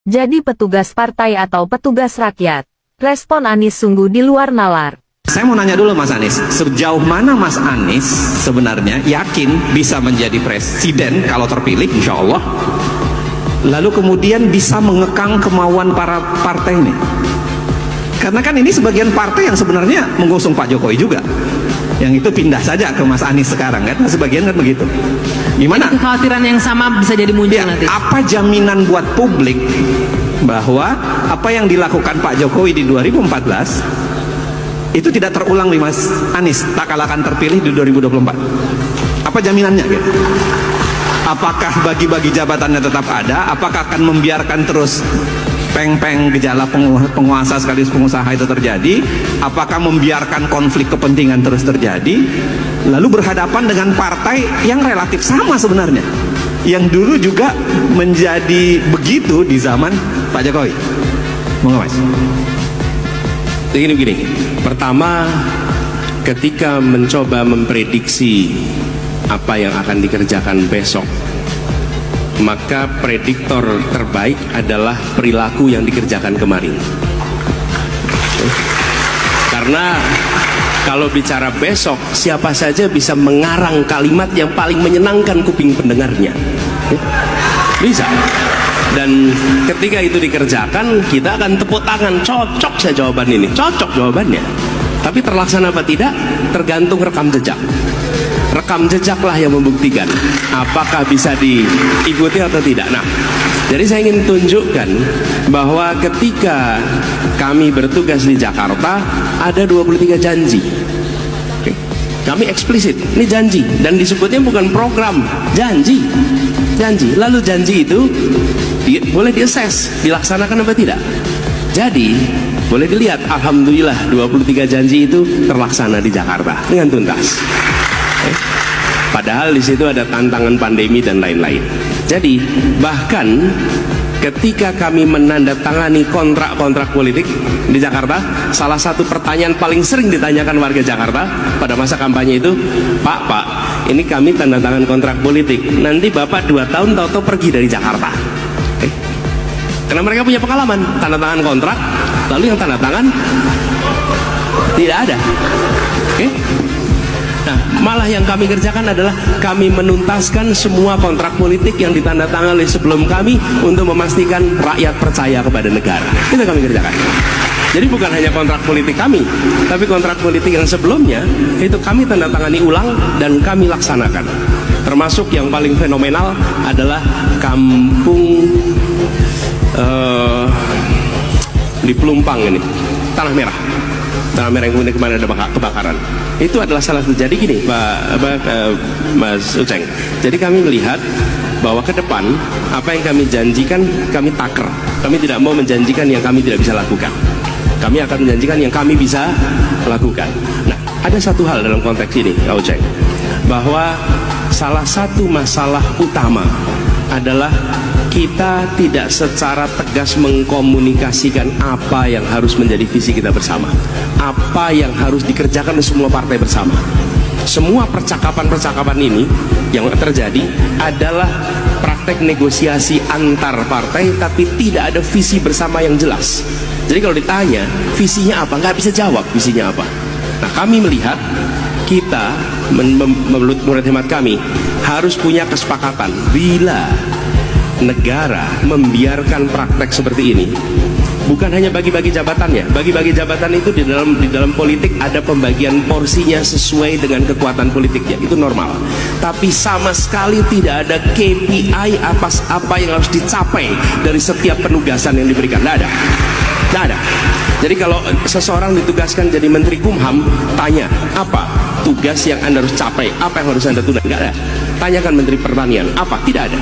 jadi petugas partai atau petugas rakyat. Respon Anies sungguh di luar nalar. Saya mau nanya dulu Mas Anies, sejauh mana Mas Anies sebenarnya yakin bisa menjadi presiden kalau terpilih insya Allah, lalu kemudian bisa mengekang kemauan para partai ini? Karena kan ini sebagian partai yang sebenarnya mengusung Pak Jokowi juga, yang itu pindah saja ke Mas Anies sekarang kan, sebagian kan begitu. Gimana? Kekhawatiran yang sama bisa jadi muncul nanti. Apa jaminan buat publik bahwa apa yang dilakukan Pak Jokowi di 2014 itu tidak terulang di Mas Anies tak kalakan terpilih di 2024? Apa jaminannya gitu? Apakah bagi-bagi jabatannya tetap ada? Apakah akan membiarkan terus peng-peng gejala penguasa sekaligus pengusaha itu terjadi? Apakah membiarkan konflik kepentingan terus terjadi? Lalu berhadapan dengan partai yang relatif sama sebenarnya, yang dulu juga menjadi begitu di zaman Pak Jokowi. Monggo Mas. Begini, pertama, ketika mencoba memprediksi apa yang akan dikerjakan besok, maka prediktor terbaik adalah perilaku yang dikerjakan kemarin. Karena kalau bicara besok, siapa saja bisa mengarang kalimat yang paling menyenangkan kuping pendengarnya. Bisa. Dan ketika itu dikerjakan, kita akan tepuk tangan, cocok saya jawaban ini, cocok jawabannya. Tapi terlaksana apa tidak, tergantung rekam jejak. Rekam jejaklah yang membuktikan apakah bisa diikuti atau tidak. Nah, jadi saya ingin tunjukkan bahwa ketika kami bertugas di Jakarta, ada 23 janji. Oke. Kami eksplisit, ini janji, dan disebutnya bukan program, janji. Lalu janji itu boleh diakses, dilaksanakan apa tidak. Jadi boleh dilihat, alhamdulillah 23 janji itu terlaksana di Jakarta dengan tuntas. Padahal di situ ada tantangan pandemi dan lain-lain. Jadi bahkan ketika kami menandatangani kontrak-kontrak politik di Jakarta, salah satu pertanyaan paling sering ditanyakan warga Jakarta pada masa kampanye itu, Pak, ini kami tanda tangan kontrak politik, nanti Bapak 2 tahun tahu-tahu pergi dari Jakarta. Karena mereka punya pengalaman, tanda tangan kontrak, lalu yang tanda tangan tidak ada. Nah, malah yang kami kerjakan adalah kami menuntaskan semua kontrak politik yang ditandatangani sebelum kami untuk memastikan rakyat percaya kepada negara. Itu yang kami kerjakan. Jadi bukan hanya kontrak politik kami, tapi kontrak politik yang sebelumnya itu kami tandatangani ulang dan kami laksanakan. Termasuk yang paling fenomenal adalah kampung di Pelumpang ini, Tanah Merah yang kemudian kemarin ada kebakaran. Itu adalah salah satu. Jadi gini Mas Uceng, jadi kami melihat bahwa ke depan apa yang kami janjikan kami taker. Kami tidak mau menjanjikan yang kami tidak bisa lakukan. Kami akan menjanjikan yang kami bisa lakukan. Nah, ada satu hal dalam konteks ini, Kak Uceng, bahwa salah satu masalah utama adalah kita tidak secara tegas mengkomunikasikan apa yang harus menjadi visi kita bersama, apa yang harus dikerjakan oleh semua partai bersama. Semua percakapan-percakapan ini yang terjadi adalah praktek negosiasi antar partai, tapi tidak ada visi bersama yang jelas. Jadi kalau ditanya visinya apa, nggak bisa jawab visinya apa. Nah, kami melihat kita menurut hemat kami harus punya kesepakatan. Bila negara membiarkan praktek seperti ini, bukan hanya bagi-bagi jabatannya. Bagi-bagi jabatan itu di dalam politik ada pembagian porsinya sesuai dengan kekuatan politiknya, itu normal. Tapi sama sekali tidak ada KPI apa yang harus dicapai dari setiap penugasan yang diberikan. Tidak ada. Jadi kalau seseorang ditugaskan jadi Menteri Kumham, tanya apa tugas yang Anda harus capai, apa yang harus Anda tunda. Tidak ada. Tanyakan Menteri Pertanian, apa? Tidak ada.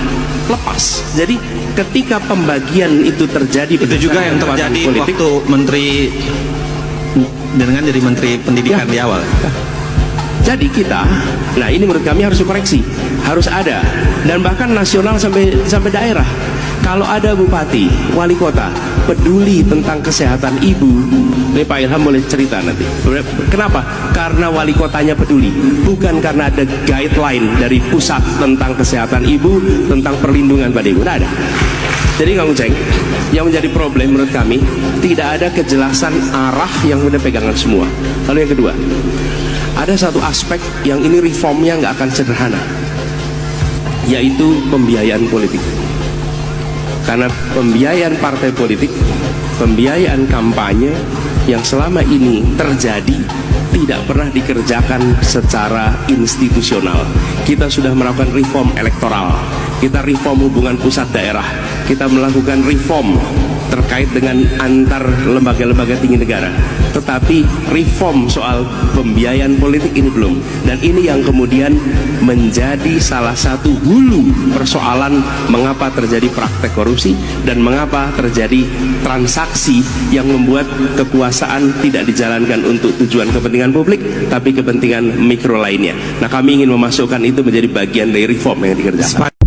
Lepas. Jadi ketika pembagian itu terjadi, itu juga yang terjadi politik, waktu Menteri dengan jadi Menteri Pendidikan di awal. Jadi kita, nah ini menurut kami harus dikoreksi, harus ada, dan bahkan nasional sampai daerah. Kalau ada bupati, wali kota peduli tentang kesehatan ibu, ini Pak Ilham boleh cerita nanti. Kenapa? Karena wali kotanya peduli, bukan karena ada guideline dari pusat tentang kesehatan ibu, tentang perlindungan pada ibu. Tidak ada. Jadi Kang Uceng, yang menjadi problem menurut kami, tidak ada kejelasan arah yang udah pegangan semua. Lalu yang kedua, ada satu aspek yang ini reformnya nggak akan sederhana, yaitu pembiayaan politik. Karena pembiayaan partai politik, pembiayaan kampanye yang selama ini terjadi tidak pernah dikerjakan secara institusional. Kita sudah melakukan reform elektoral, kita reform hubungan pusat daerah, kita melakukan reform terkait dengan antar lembaga-lembaga tinggi negara, tetapi reform soal pembiayaan politik ini belum. Dan ini yang kemudian menjadi salah satu hulu persoalan mengapa terjadi praktek korupsi dan mengapa terjadi transaksi yang membuat kekuasaan tidak dijalankan untuk tujuan kepentingan publik tapi kepentingan mikro lainnya. Nah, kami ingin memasukkan itu menjadi bagian dari reform yang dikerjakan.